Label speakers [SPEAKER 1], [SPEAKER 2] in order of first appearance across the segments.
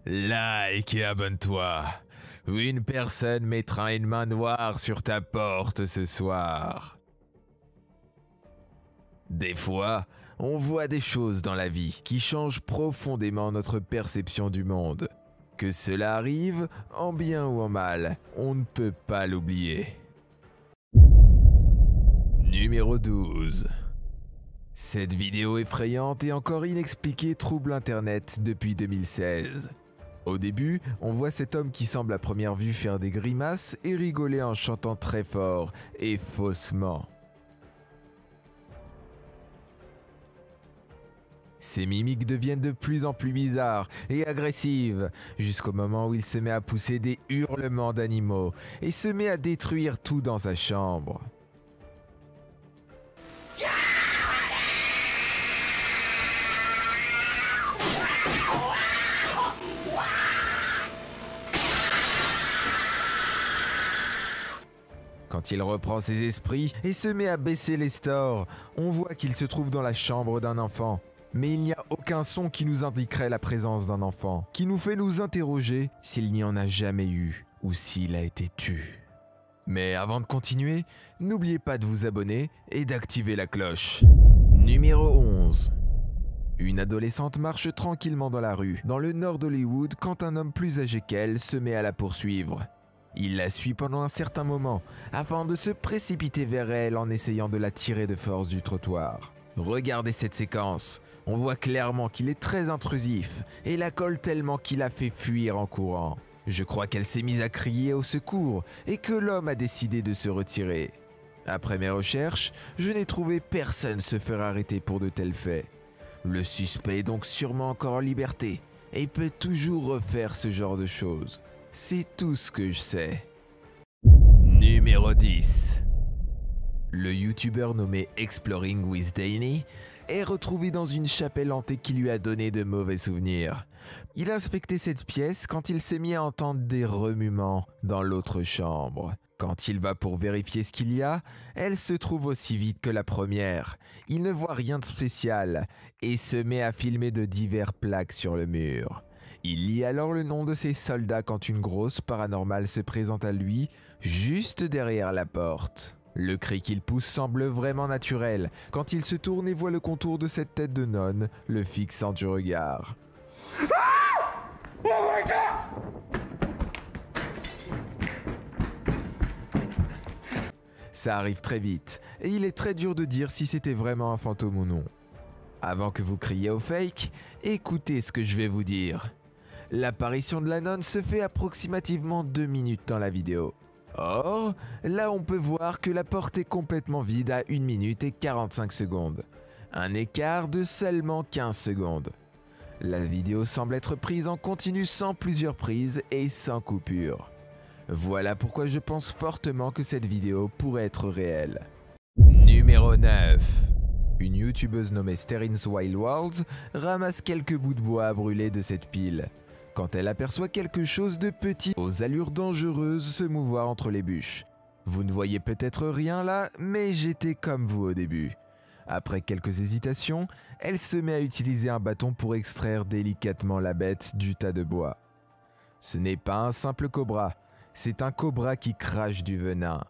[SPEAKER 1] Like et abonne-toi. Une personne mettra une main noire sur ta porte ce soir. Des fois, on voit des choses dans la vie qui changent profondément notre perception du monde. Que cela arrive, en bien ou en mal, on ne peut pas l'oublier. Numéro 12. Cette vidéo effrayante et encore inexpliquée trouble Internet depuis 2016. Au début, on voit cet homme qui semble à première vue faire des grimaces et rigoler en chantant très fort et faussement. Ses mimiques deviennent de plus en plus bizarres et agressives, jusqu'au moment où il se met à pousser des hurlements d'animaux et se met à détruire tout dans sa chambre. Quand il reprend ses esprits et se met à baisser les stores, on voit qu'il se trouve dans la chambre d'un enfant. Mais il n'y a aucun son qui nous indiquerait la présence d'un enfant, qui nous fait nous interroger s'il n'y en a jamais eu ou s'il a été tué. Mais avant de continuer, n'oubliez pas de vous abonner et d'activer la cloche. Numéro 11. Une adolescente marche tranquillement dans la rue, dans le nord d'Hollywood, quand un homme plus âgé qu'elle se met à la poursuivre. Il la suit pendant un certain moment, avant de se précipiter vers elle en essayant de la tirer de force du trottoir. Regardez cette séquence, on voit clairement qu'il est très intrusif et la colle tellement qu'il la fait fuir en courant. Je crois qu'elle s'est mise à crier au secours et que l'homme a décidé de se retirer. Après mes recherches, je n'ai trouvé personne se faire arrêter pour de tels faits. Le suspect est donc sûrement encore en liberté et peut toujours refaire ce genre de choses. C'est tout ce que je sais. Numéro 10. Le youtubeur nommé Exploring with Danny est retrouvé dans une chapelle hantée qui lui a donné de mauvais souvenirs. Il inspectait cette pièce quand il s'est mis à entendre des remuements dans l'autre chambre. Quand il va pour vérifier ce qu'il y a, elle se trouve aussi vide que la première. Il ne voit rien de spécial et se met à filmer de diverses plaques sur le mur. Il lit alors le nom de ses soldats quand une grosse paranormale se présente à lui, juste derrière la porte. Le cri qu'il pousse semble vraiment naturel, quand il se tourne et voit le contour de cette tête de nonne, le fixant du regard. Ah! Oh my God! Ça arrive très vite, et il est très dur de dire si c'était vraiment un fantôme ou non. Avant que vous criez au fake, écoutez ce que je vais vous dire. L'apparition de la nonne se fait approximativement 2 minutes dans la vidéo. Or, là on peut voir que la porte est complètement vide à 1 minute et 45 secondes. Un écart de seulement 15 secondes. La vidéo semble être prise en continu sans plusieurs prises et sans coupure. Voilà pourquoi je pense fortement que cette vidéo pourrait être réelle. Numéro 9. Une youtubeuse nommée Sterins Wild Worlds ramasse quelques bouts de bois à brûler de cette pile, quand elle aperçoit quelque chose de petit aux allures dangereuses se mouvoir entre les bûches. Vous ne voyez peut-être rien là, mais j'étais comme vous au début. Après quelques hésitations, elle se met à utiliser un bâton pour extraire délicatement la bête du tas de bois. Ce n'est pas un simple cobra, c'est un cobra qui crache du venin.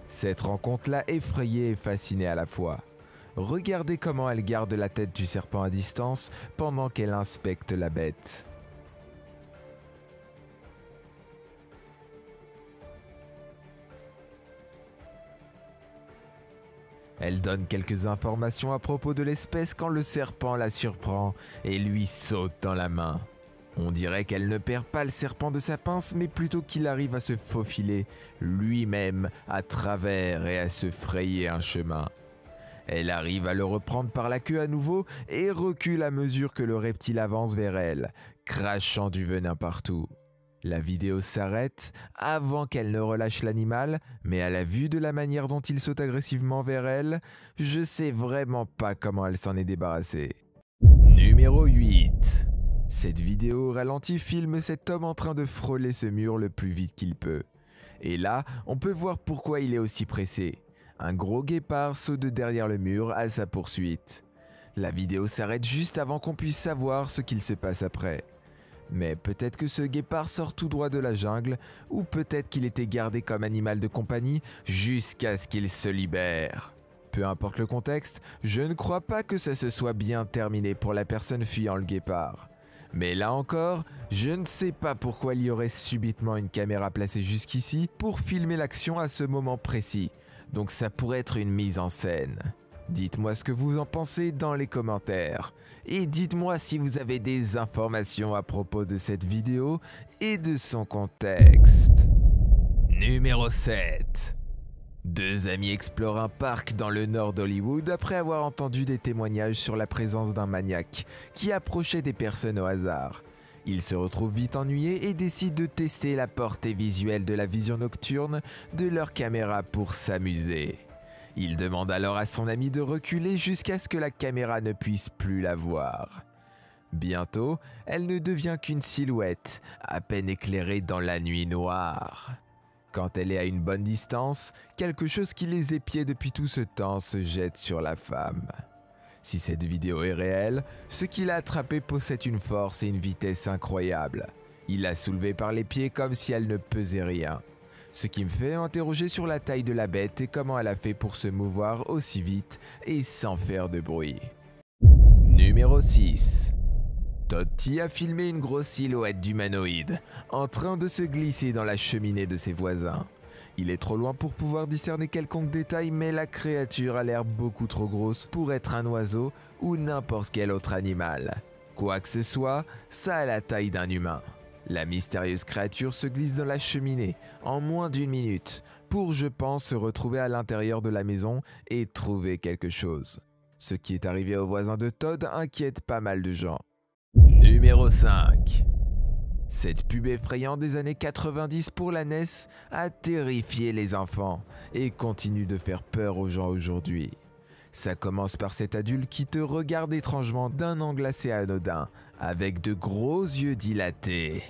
[SPEAKER 1] Cette rencontre l'a effrayée et fascinée à la fois. Regardez comment elle garde la tête du serpent à distance pendant qu'elle inspecte la bête. Elle donne quelques informations à propos de l'espèce quand le serpent la surprend et lui saute dans la main. On dirait qu'elle ne perd pas le serpent de sa pince, mais plutôt qu'il arrive à se faufiler lui-même à travers et à se frayer un chemin. Elle arrive à le reprendre par la queue à nouveau et recule à mesure que le reptile avance vers elle, crachant du venin partout. La vidéo s'arrête avant qu'elle ne relâche l'animal, mais à la vue de la manière dont il saute agressivement vers elle, je sais vraiment pas comment elle s'en est débarrassée. Numéro 8. Cette vidéo au ralenti filme cet homme en train de frôler ce mur le plus vite qu'il peut. Et là, on peut voir pourquoi il est aussi pressé. Un gros guépard saute de derrière le mur à sa poursuite. La vidéo s'arrête juste avant qu'on puisse savoir ce qu'il se passe après. Mais peut-être que ce guépard sort tout droit de la jungle, ou peut-être qu'il était gardé comme animal de compagnie jusqu'à ce qu'il se libère. Peu importe le contexte, je ne crois pas que ça se soit bien terminé pour la personne fuyant le guépard. Mais là encore, je ne sais pas pourquoi il y aurait subitement une caméra placée jusqu'ici pour filmer l'action à ce moment précis, donc ça pourrait être une mise en scène. Dites-moi ce que vous en pensez dans les commentaires, et dites-moi si vous avez des informations à propos de cette vidéo et de son contexte. Numéro 7. Deux amis explorent un parc dans le nord d'Hollywood après avoir entendu des témoignages sur la présence d'un maniaque qui approchait des personnes au hasard. Ils se retrouvent vite ennuyés et décident de tester la portée visuelle de la vision nocturne de leur caméra pour s'amuser. Il demande alors à son ami de reculer jusqu'à ce que la caméra ne puisse plus la voir. Bientôt, elle ne devient qu'une silhouette, à peine éclairée dans la nuit noire. Quand elle est à une bonne distance, quelque chose qui les épiait depuis tout ce temps se jette sur la femme. Si cette vidéo est réelle, ce qui l'a attrapée possède une force et une vitesse incroyables. Il l'a soulevée par les pieds comme si elle ne pesait rien. Ce qui me fait interroger sur la taille de la bête et comment elle a fait pour se mouvoir aussi vite et sans faire de bruit. Numéro 6. Todd T a filmé une grosse silhouette d'humanoïde en train de se glisser dans la cheminée de ses voisins. Il est trop loin pour pouvoir discerner quelconque détail, mais la créature a l'air beaucoup trop grosse pour être un oiseau ou n'importe quel autre animal. Quoi que ce soit, ça a la taille d'un humain. La mystérieuse créature se glisse dans la cheminée en moins d'1 minute pour, je pense, se retrouver à l'intérieur de la maison et trouver quelque chose. Ce qui est arrivé aux voisins de Todd inquiète pas mal de gens. Numéro 5. Cette pub effrayante des années 90 pour la NES a terrifié les enfants et continue de faire peur aux gens aujourd'hui. Ça commence par cet adulte qui te regarde étrangement d'un angle assez anodin, avec de gros yeux dilatés.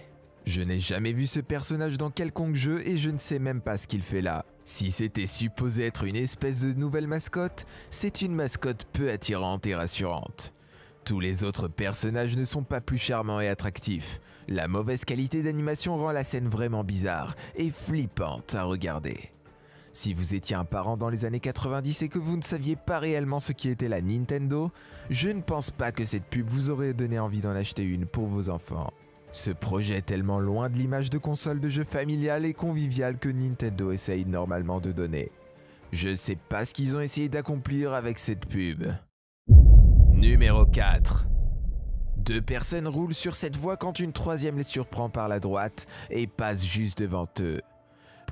[SPEAKER 1] Je n'ai jamais vu ce personnage dans quelconque jeu et je ne sais même pas ce qu'il fait là. Si c'était supposé être une espèce de nouvelle mascotte, c'est une mascotte peu attirante et rassurante. Tous les autres personnages ne sont pas plus charmants et attractifs. La mauvaise qualité d'animation rend la scène vraiment bizarre et flippante à regarder. Si vous étiez un parent dans les années 90 et que vous ne saviez pas réellement ce qui était la Nintendo, je ne pense pas que cette pub vous aurait donné envie d'en acheter une pour vos enfants. Ce projet est tellement loin de l'image de console de jeu familiale et conviviale que Nintendo essaye normalement de donner. Je sais pas ce qu'ils ont essayé d'accomplir avec cette pub. Numéro 4. Deux personnes roulent sur cette voie quand une troisième les surprend par la droite et passe juste devant eux.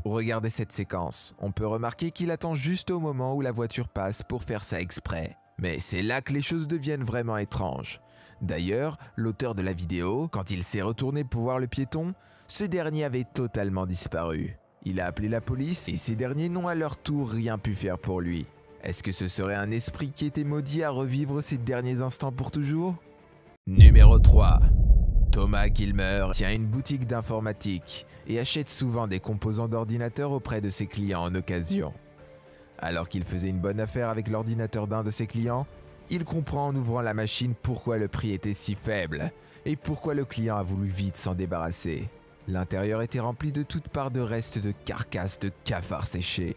[SPEAKER 1] Pour regarder cette séquence, on peut remarquer qu'il attend juste au moment où la voiture passe pour faire ça exprès. Mais c'est là que les choses deviennent vraiment étranges. D'ailleurs, l'auteur de la vidéo, quand il s'est retourné pour voir le piéton, ce dernier avait totalement disparu. Il a appelé la police et ces derniers n'ont à leur tour rien pu faire pour lui. Est-ce que ce serait un esprit qui était maudit à revivre ces derniers instants pour toujours? Numéro 3. Thomas Gilmer tient une boutique d'informatique et achète souvent des composants d'ordinateur auprès de ses clients en occasion. Alors qu'il faisait une bonne affaire avec l'ordinateur d'un de ses clients, il comprend en ouvrant la machine pourquoi le prix était si faible et pourquoi le client a voulu vite s'en débarrasser. L'intérieur était rempli de toutes parts de restes de carcasses de cafards séchés.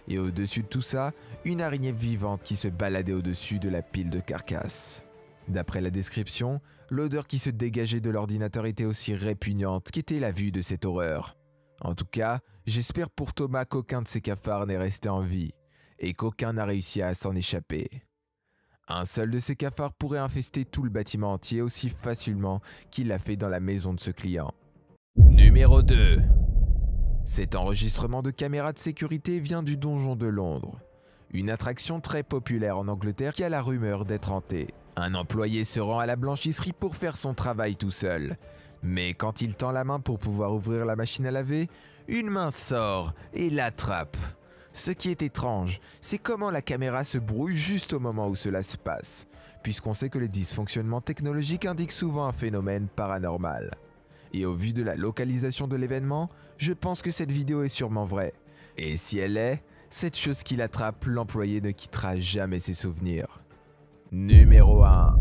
[SPEAKER 1] Et au-dessus de tout ça, une araignée vivante qui se baladait au-dessus de la pile de carcasses. D'après la description, l'odeur qui se dégageait de l'ordinateur était aussi répugnante qu'était la vue de cette horreur. En tout cas, j'espère pour Thomas qu'aucun de ces cafards n'est resté en vie et qu'aucun n'a réussi à s'en échapper. Un seul de ces cafards pourrait infester tout le bâtiment entier aussi facilement qu'il l'a fait dans la maison de ce client. Numéro 2. Cet enregistrement de caméra de sécurité vient du Donjon de Londres, une attraction très populaire en Angleterre qui a la rumeur d'être hantée. Un employé se rend à la blanchisserie pour faire son travail tout seul, mais quand il tend la main pour pouvoir ouvrir la machine à laver, une main sort et l'attrape. Ce qui est étrange, c'est comment la caméra se brouille juste au moment où cela se passe, puisqu'on sait que les dysfonctionnements technologiques indiquent souvent un phénomène paranormal. Et au vu de la localisation de l'événement, je pense que cette vidéo est sûrement vraie. Et si elle est, cette chose qui l'attrape, l'employé ne quittera jamais ses souvenirs. Numéro 1.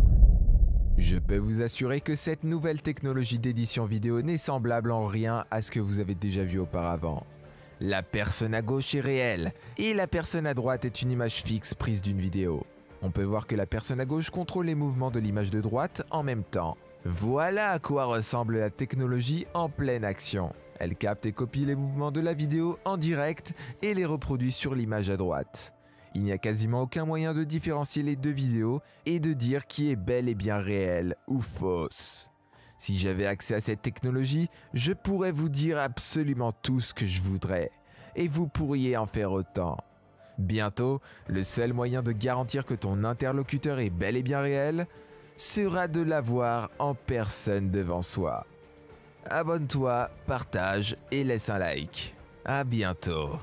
[SPEAKER 1] Je peux vous assurer que cette nouvelle technologie d'édition vidéo n'est semblable en rien à ce que vous avez déjà vu auparavant. La personne à gauche est réelle et la personne à droite est une image fixe prise d'une vidéo. On peut voir que la personne à gauche contrôle les mouvements de l'image de droite en même temps. Voilà à quoi ressemble la technologie en pleine action. Elle capte et copie les mouvements de la vidéo en direct et les reproduit sur l'image à droite. Il n'y a quasiment aucun moyen de différencier les deux vidéos et de dire qui est bel et bien réelle ou fausse. Si j'avais accès à cette technologie, je pourrais vous dire absolument tout ce que je voudrais, et vous pourriez en faire autant. Bientôt, le seul moyen de garantir que ton interlocuteur est bel et bien réel sera de l'avoir en personne devant soi. Abonne-toi, partage et laisse un like. À bientôt.